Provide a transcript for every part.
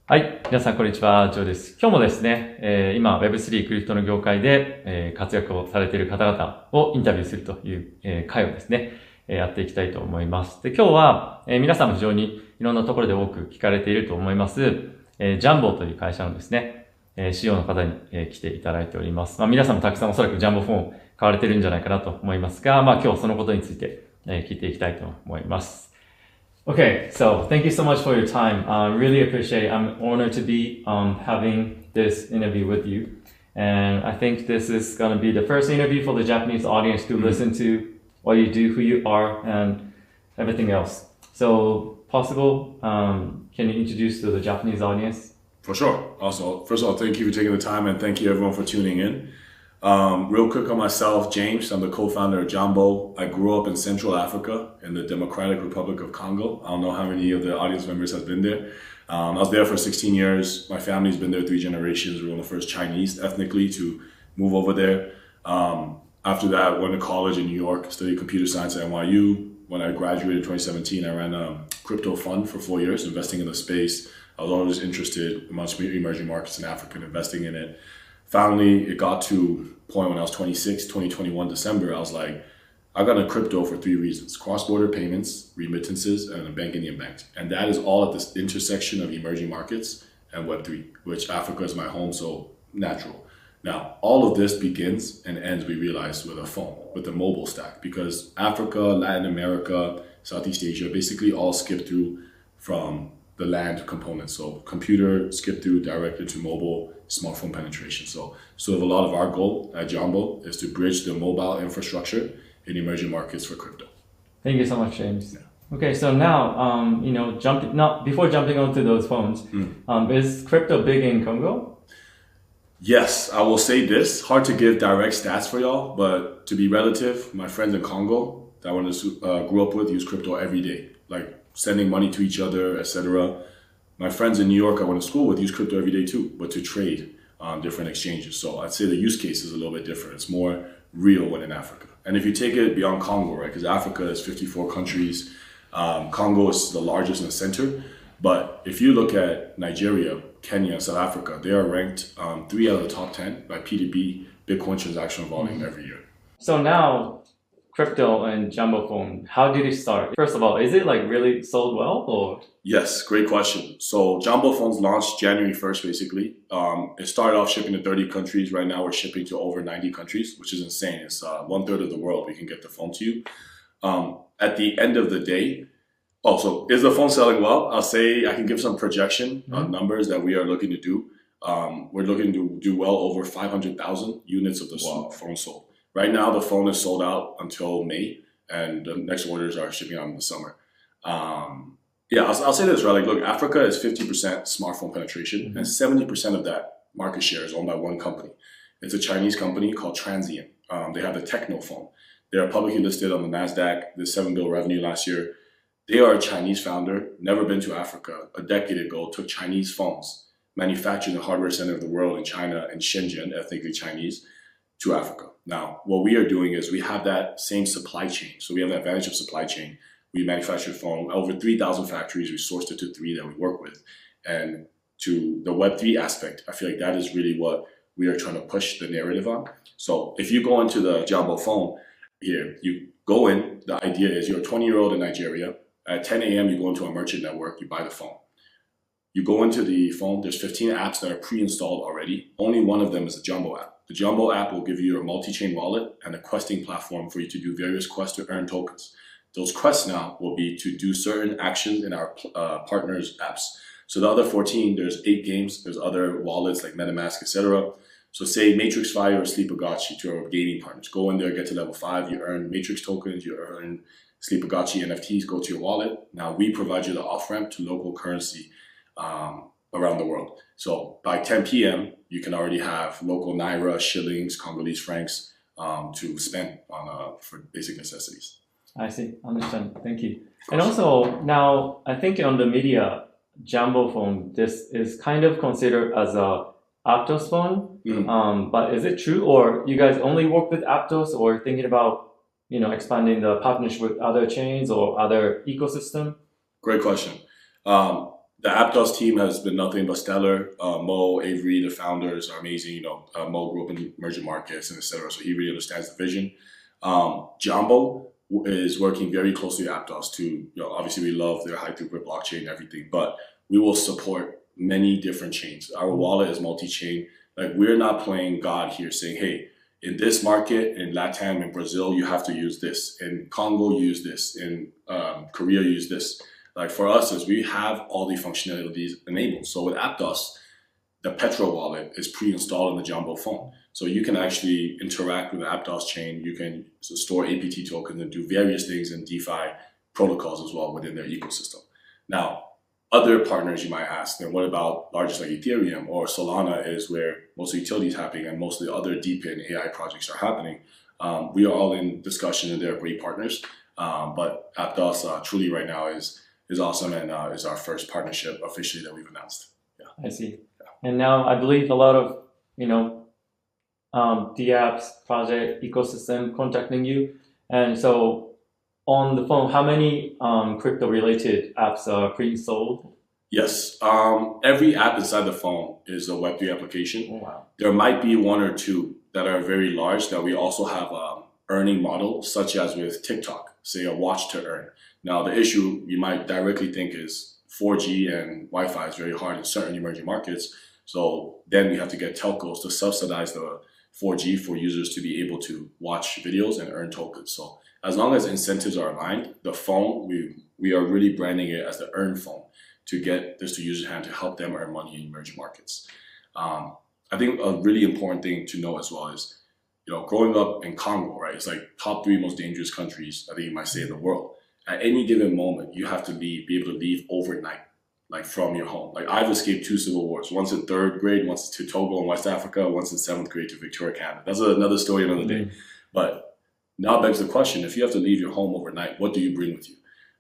はい。皆さん、こんにちは。ジョーです。今日もですね、今 Web3 クリプトの業界で、活躍をされている方々をインタビューするという、会をですね、やっていきたいと思います。で、今日は、皆さんも非常にいろんなところで多く聞かれていると思います、ジャンボという会社のですね、CEO の方に、来ていただいております。皆さんもたくさんおそらくジャンボフォンを買われているんじゃないかなと思いますが、今日そのことについて、聞いていきたいと思います。Okay, so thank you so much for your time. Really appreciate it. I'm honored to be having this interview with you. And I think this is going to be the first interview for the Japanese audience to listen to what you do, who you are, and everything else. So, possible, can you introduce to the Japanese audience? For sure. Also, first of all, thank you for taking the time and thank you everyone for tuning in. Real quick on myself, James, I'm the co-founder of Jambo. I grew up in Central Africa in the Democratic Republic of Congo. I don't know how many of the audience members have been there. I was there for 16 years. My family's been there 3 generations. We were one of the first Chinese ethnically to move over there. After that, went to college in New York, studied computer science at NYU. When I graduated in 2017, I ran a crypto fund for 4 years, investing in the space. I was always interested in emerging markets in Africa and investing in it. Finally, it got to a point when I was 26, 2021 December, I was like, I got into crypto for 3 reasons: cross-border payments, remittances, and a bank Indian bank. And that is all at this intersection of emerging markets and Web3, which Africa is my home, so natural. Now, all of this begins and ends, we realize, with a phone, with the mobile stack, because Africa, Latin America, Southeast Asia basically all skip through from the land component. So computer skip through directly to mobile smartphone penetration. So sort of a lot of our goal at Jambo is to bridge the mobile infrastructure in emerging markets for crypto. Thank you so much, James. Yeah. Okay, so now, before jumping onto those phones, is crypto big in Congo? Yes, I will say this. Hard to give direct stats for y'all, but to be relative, my friends in Congo that I grew up with use crypto every day, like sending money to each other, etc. My friends in New York I went to school with use crypto every day too, but to trade on different exchanges. So I'd say the use case is a little bit different. It's more real when in Africa. And if you take it beyond Congo, right, because Africa is 54 countries, Congo is the largest in the center. But if you look at Nigeria, Kenya, South Africa, they are ranked 3 out of the top 10 by P2P Bitcoin transaction volume every year. So now, crypto and Jambo phone, how did it start? First of all, is it like really sold well or? Yes, great question. So Jambo phones launched January 1st, basically. It started off shipping to 30 countries. Right now we're shipping to over 90 countries, which is insane. It's 1/3 of the world we can get the phone to you. At the end of the day, so is the phone selling well? I'll say I can give some projection numbers that we are looking to do. We're looking to do well over 500,000 units of the phone sold. Right now, the phone is sold out until May, and the next orders are shipping out in the summer. I'll say this, right? Like, look, Africa is 50% smartphone penetration, and 70% of that market share is owned by one company. It's a Chinese company called Transient. They have the Techno phone. They are publicly listed on the NASDAQ, did $7 billion revenue last year. They are a Chinese founder, never been to Africa. A decade ago, took Chinese phones, manufactured in the hardware center of the world in China and Shenzhen, ethnically Chinese, to Africa. Now, what we are doing is we have that same supply chain. So we have the advantage of supply chain. We manufacture the phone, over 3,000 factories. We sourced it to 3 that we work with. And to the Web3 aspect, I feel like that is really what we are trying to push the narrative on. So if you go into the Jambo phone here, you go in, the idea is you're a 20-year-old in Nigeria. At 10 a.m., you go into a merchant network, you buy the phone. You go into the phone, there's 15 apps that are pre-installed already. Only one of them is the Jambo app. The Jambo app will give you a multi-chain wallet and a questing platform for you to do various quests to earn tokens. Those quests now will be to do certain actions in our partners' apps. So the other 14, there's 8 games, there's other wallets like MetaMask, etc. So say Matrix Fire or Sleepagachi to our gaming partners. Go in there, get to level 5, you earn Matrix tokens, you earn Sleepagachi NFTs, go to your wallet. Now we provide you the off-ramp to local currency around the world. So by 10 p.m., you can already have local Naira, shillings, Congolese francs to spend on for basic necessities. I see. Understand. Thank you. And also now, I think on the media, Jambo phone, this is kind of considered as a Aptos phone. But is it true, or you guys only work with Aptos, or thinking about expanding the partnership with other chains or other ecosystem? Great question. The Aptos team has been nothing but stellar. Mo, Avery, the founders are amazing. Mo grew up in emerging markets and etc. So he really understands the vision. Jambo is working very closely with Aptos to, obviously we love their high throughput blockchain and everything, but we will support many different chains. Our wallet is multi-chain. Like, we're not playing God here saying, hey, in this market, in Latam, in Brazil, you have to use this. In Congo, use this. In Korea, use this. Like, for us, is we have all the functionalities enabled. So with Aptos, the Petro wallet is pre-installed in the Jambo phone. So you can actually interact with the Aptos chain. You can store APT tokens and do various things in DeFi protocols as well within their ecosystem. Now, other partners you might ask, then what about largest like Ethereum or Solana is where most of the utility is happening and most of the other deep in AI projects are happening. We are all in discussion and they're great partners. But Aptos truly right now is awesome and is our first partnership officially that we've announced. Yeah. I see. Yeah. And now I believe a lot of, the apps project ecosystem contacting you. And so on the phone, how many crypto related apps are pre-sold? Yes. Every app inside the phone is a Web3 application. Oh, wow. There might be one or two that are very large that we also have earning model, such as with TikTok, say a watch to earn. Now, the issue you might directly think is 4G and Wi-Fi is very hard in certain emerging markets. So then we have to get telcos to subsidize the 4G for users to be able to watch videos and earn tokens. So as long as incentives are aligned, the phone, we are really branding it as the earn phone to get this to users' hand to help them earn money in emerging markets. I think a really important thing to know as well is, growing up in Congo, right? It's like top 3 most dangerous countries, I think you might say, in the world. At any given moment, you have to be able to leave overnight, like from your home. Like, I've escaped 2 civil wars, once in 3rd grade, once to Togo in West Africa, once in 7th grade to Victoria, Canada. That's another story, another day. But now begs the question, if you have to leave your home overnight, what do you bring with you?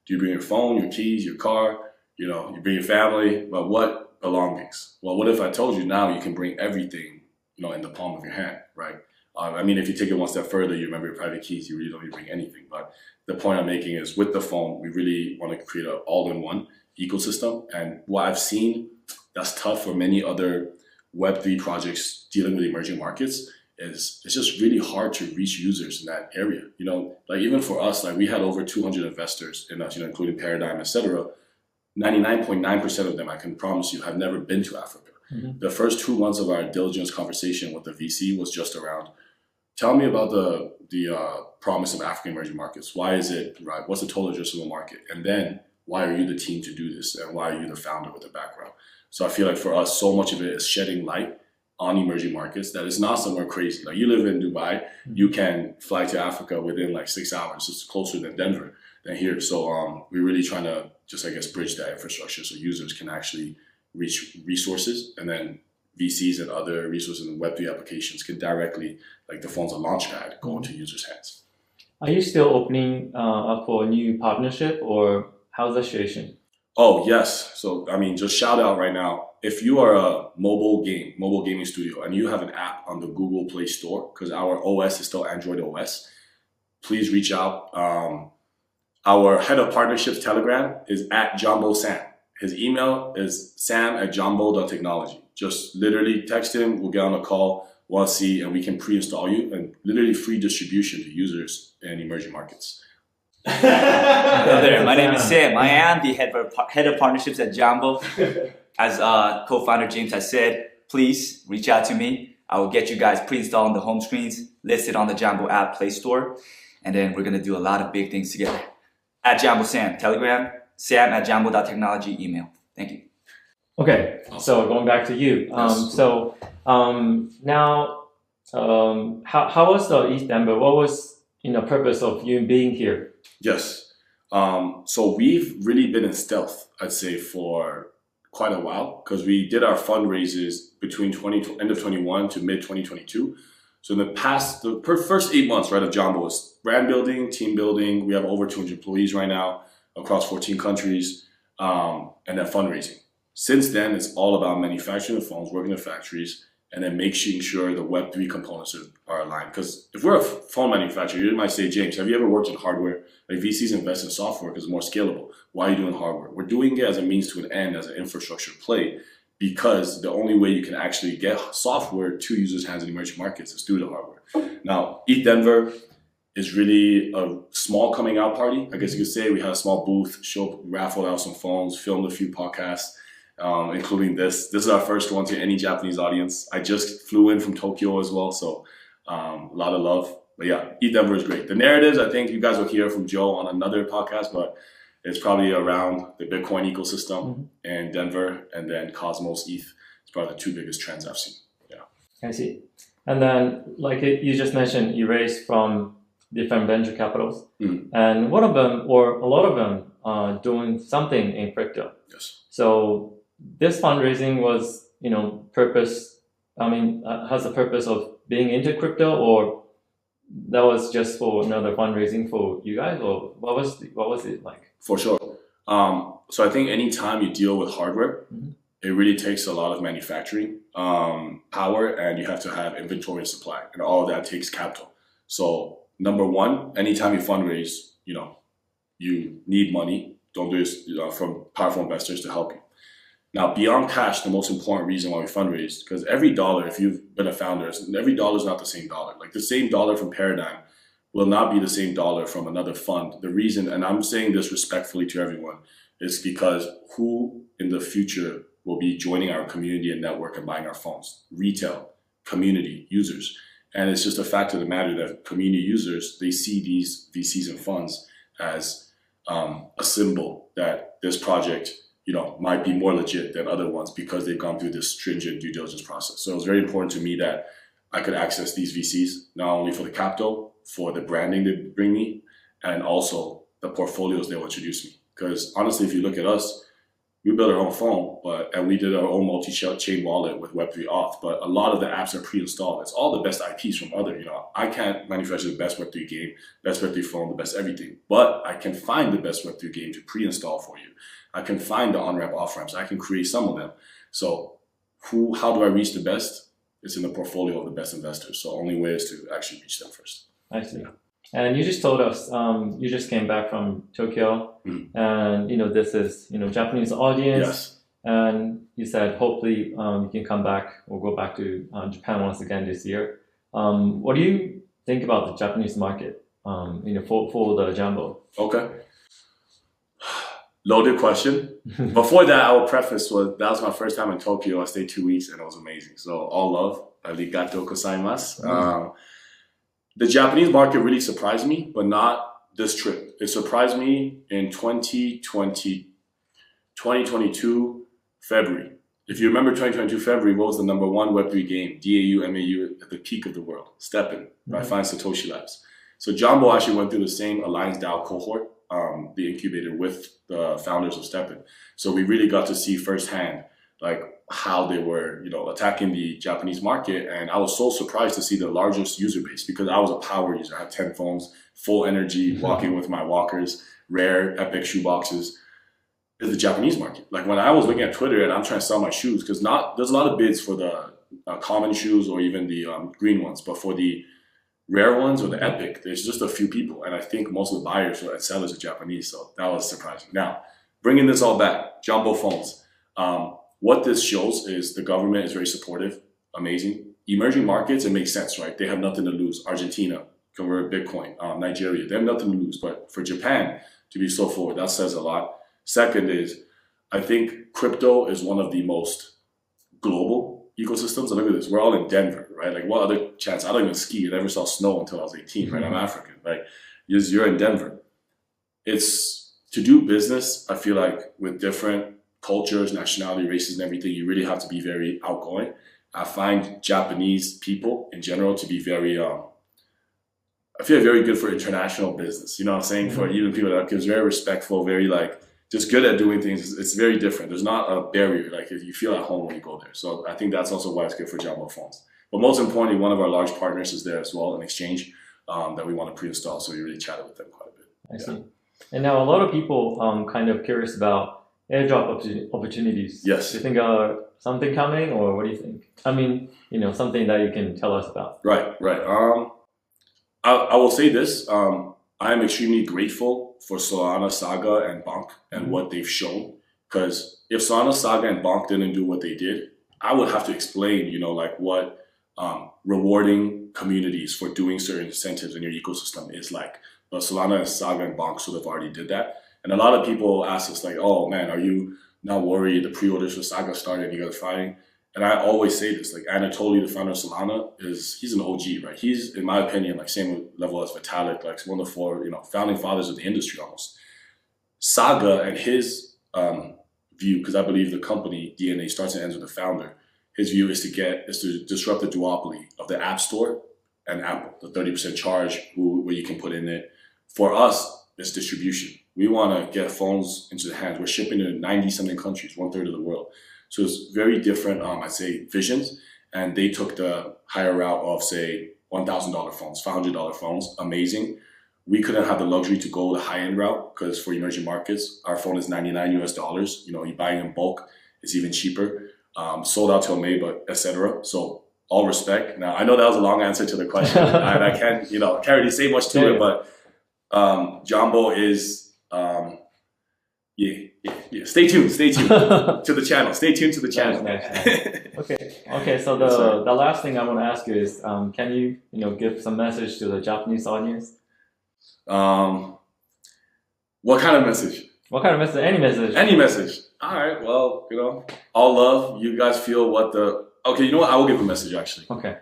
Do you bring your phone, your keys, your car? You bring your family, but what belongings? Well, what if I told you now you can bring everything, in the palm of your hand, right? If you take it one step further, you remember your private keys, you really don't need to bring anything. But the point I'm making is with the phone, we really want to create an all-in-one ecosystem. And what I've seen that's tough for many other Web3 projects dealing with emerging markets is it's just really hard to reach users in that area. Like, even for us, like, we had over 200 investors in us, including Paradigm, etc. 99.9% of them, I can promise you, have never been to Africa. Mm-hmm. The first 2 months of our diligence conversation with the VC was just around, tell me about the promise of African emerging markets. Why is it, right? What's the total addressable market? And then, why are you the team to do this? And why are you the founder with the background? So I feel like for us, so much of it is shedding light on emerging markets that is not somewhere crazy. Like, you live in Dubai, you can fly to Africa within like 6 hours. It's closer than Denver than here. So we're really trying to just, bridge that infrastructure so users can actually reach resources, and then VCs and other resources and Web3 applications can directly, like the phone's a launch pad, go into users' hands. Are you still opening up for a new partnership, or how's the situation? Oh, yes. So, just shout out right now. If you are a mobile gaming studio, and you have an app on the Google Play Store, because our OS is still Android OS, please reach out. Our head of partnerships Telegram is @JamboSam. His email is sam@jambo.technology. Just literally text him. We'll get on a call. We'll see, and we can pre-install you, and literally free distribution to users in emerging markets. Hello there. My name is Sam. I am the head of partnerships at Jambo. As co-founder James has said, please reach out to me. I will get you guys pre-installed on the home screens, listed on the Jambo app Play Store, and then we're gonna do a lot of big things together. @JamboSam, Telegram, sam@jambo.technology, email. Thank you. Okay, so going back to you. Yes. Now, how was the ETHDenver? What was purpose of you being here? Yes. So we've really been in stealth, I'd say, for quite a while, because we did our fundraisers between end of 21 to mid 2022. So in the first 8 months, right, of Jambo was brand building, team building. We have over 200 employees right now across 14 countries, and then fundraising. Since then, it's all about manufacturing the phones, working in factories, and then making sure the Web3 components are aligned. Because if we're a phone manufacturer, you might say, James, have you ever worked in hardware? Like VCs invest in software because it's more scalable. Why are you doing hardware? We're doing it as a means to an end, as an infrastructure play, because the only way you can actually get software to users' hands in emerging markets is through the hardware. Now, ETHDenver is really a small coming out party. I guess you could say we had a small booth, raffled out some phones, filmed a few podcasts, including this. This is our first one to any Japanese audience. I just flew in from Tokyo as well, so a lot of love. But yeah, ETHDenver is great. The narratives, I think you guys will hear from Joe on another podcast, but it's probably around the Bitcoin ecosystem and Denver, and then Cosmos, ETH. It's probably the two biggest trends I've seen. Yeah. I see. And then, like you just mentioned, you raised from different venture capitals, and one of them, or a lot of them, are doing something in crypto. Yes. So this fundraising was, has the purpose of being into crypto, or that was just for another fundraising for you guys, or what was it like? For sure. So I think anytime you deal with hardware, it really takes a lot of manufacturing power, and you have to have inventory and supply, and all of that takes capital. So number one, anytime you fundraise, you need money. Don't do this from powerful investors to help you. Now, beyond cash, the most important reason why we fundraise, because every dollar, if you've been a founder, every dollar is not the same dollar. Like the same dollar from Paradigm will not be the same dollar from another fund. The reason, and I'm saying this respectfully to everyone, is because who in the future will be joining our community and network and buying our phones? Retail, community, users. And it's just a fact of the matter that community users, they see these VCs and funds as a symbol that this project, might be more legit than other ones because they've gone through this stringent due diligence process. So it was very important to me that I could access these VCs, not only for the capital, for the branding they bring me, and also the portfolios they'll introduce me. Because honestly, if you look at us, we built our own phone, and we did our own multi-chain wallet with Web3 Auth, but a lot of the apps are pre-installed. It's all the best IPs from other, I can't manufacture the best Web3 game, best Web3 phone, the best everything, but I can find the best Web3 game to pre-install for you. I can find the on-ramp, off-ramps. I can create some of them. So how do I reach the best? It's in the portfolio of the best investors. So only way is to actually reach them first. I see. And you just told us you just came back from Tokyo, and this is Japanese audience. Yes. And you said hopefully you can come back or go back to Japan once again this year. What do you think about the Japanese market? For the Jambo. Okay. Loaded question. Before that, I will preface that was my first time in Tokyo. I stayed 2 weeks and it was amazing. So all love. Arigatou gozaimasu. The Japanese market really surprised me, but not this trip. It surprised me in 2022 February. If you remember 2022 February, what was the number one Web3 game? DAU, MAU at the peak of the world. Steppen by Find Satoshi Labs. So Jambo actually went through the same Alliance DAO cohort, the incubator with the founders of Steppen. So we really got to see firsthand how they were, attacking the Japanese market. And I was so surprised to see the largest user base because I was a power user. I had 10 phones, full energy, walking with my walkers, rare epic shoe boxes. Is the Japanese market. Like when I was looking at Twitter and I'm trying to sell my shoes, because there's a lot of bids for the common shoes or even the green ones, but for the rare ones or the epic, there's just a few people. And I think most of the buyers and sellers are Japanese. So that was surprising. Now, bringing this all back, Jambo phones. What this shows is the government is very supportive, amazing. Emerging markets, it makes sense, right? They have nothing to lose. Argentina, convert Bitcoin. Nigeria, they have nothing to lose. But for Japan to be so forward, that says a lot. Second is, I think crypto is one of the most global ecosystems. And look at this, we're all in Denver, right? Like what other chance? I don't even ski. I never saw snow until I was 18, right? I'm African, right? You're in Denver. It's to do business, I feel like with different cultures, nationality, races, and everything, you really have to be very outgoing. I find Japanese people in general to be very, I feel very good for international business. You know what I'm saying? For even people that are very respectful, very just good at doing things. It's very different. There's not a barrier. You feel at home when you go there. So I think that's also why it's good for Jambo phones. But most importantly, one of our large partners is there as well, an exchange that we want to pre-install. So we really chatted with them quite a bit. I see. And now a lot of people kind of curious about airdrop opportunities. Yes. Do you think something coming, or what do you think? I mean, something that you can tell us about. Right. I will say this. I am extremely grateful for Solana, Saga, and Bonk and what they've shown. Because if Solana, Saga, and Bonk didn't do what they did, I would have to explain, what rewarding communities for doing certain incentives in your ecosystem is like. But Solana, Saga, and Bonk sort of already did that. And a lot of people ask us like, oh man, are you not worried? The pre-orders for Saga started and you guys are fighting. And I always say this, like Anatoly, the founder of Solana, he's an OG, right? He's, in my opinion, like same level as Vitalik, like one of the four, founding fathers of the industry almost. Saga and his view, because I believe the company DNA starts and ends with the founder. His view is to disrupt the duopoly of the App Store and Apple, the 30% charge where you can put in it. For us, it's distribution. We want to get phones into the hands. We're shipping to 90-something countries, 1/3 of the world. So it's very different, I'd say, visions. And they took the higher route of, say, $1,000 phones, $500 phones, amazing. We couldn't have the luxury to go the high-end route because for emerging markets, our phone is $99 US. You're buying in bulk, it's even cheaper. Sold out till May, but etc. So all respect. Now, I know that was a long answer to the question. And I can't really say much to it, but Jambo is, Stay tuned to the channel. Stay tuned to the channel. Nice. Okay. So the last thing I want to ask you is, can you give some message to the Japanese audience? What kind of message? What kind of message? Any message. Any message. All right. Well, all love. You guys feel what okay, you know what? I will give a message actually. Okay.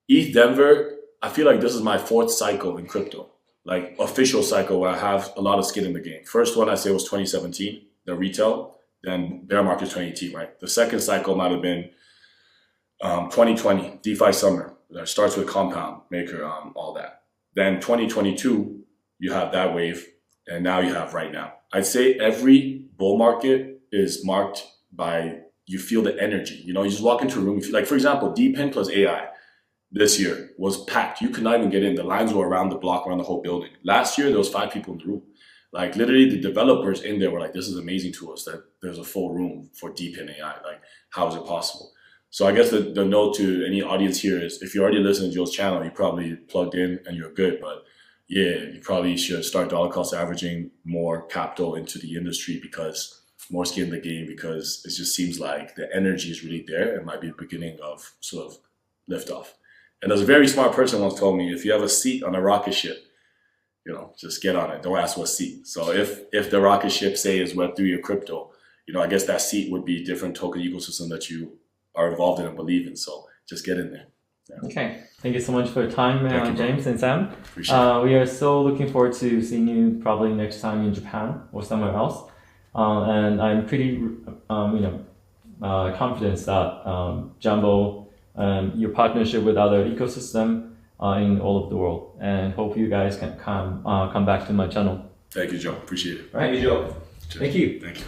ETHDenver, I feel like this is my 4th cycle in crypto. Like official cycle where I have a lot of skin in the game. First one I say was 2017, the retail, then bear market 2018, right? The second cycle might have been 2020, DeFi summer. That starts with Compound, Maker, all that. Then 2022, you have that wave, and now you have right now. I'd say every bull market is marked by, you feel the energy. You just walk into a room, you feel like, for example, DePIN plus AI. This year was packed. You could not even get in. The lines were around the block, around the whole building. Last year, there was 5 people in the room. Like literally the developers in there were like, this is amazing to us that there's a full room for DePIN AI. Like, how is it possible? So I guess the note to any audience here is if you're already listening to Joe's channel, you probably plugged in and you're good. But yeah, you probably should start dollar cost averaging more capital into the industry because more skin in the game, because it just seems like the energy is really there. It might be the beginning of sort of liftoff. And there's a very smart person once told me, if you have a seat on a rocket ship, just get on it. Don't ask what seat. So if the rocket ship, say, is Web3 or crypto, I guess that seat would be different token ecosystem that you are involved in and believe in. So just get in there. Yeah. Okay. Thank you so much for your time, James and Sam. Appreciate it. We are so looking forward to seeing you probably next time in Japan or somewhere else. And I'm pretty, confident that Jambo, your partnership with other ecosystem in all of the world, and hope you guys can come back to my channel. Thank you, Joe. Appreciate it. Right. Thank you, Joe. Thank you. Thank you.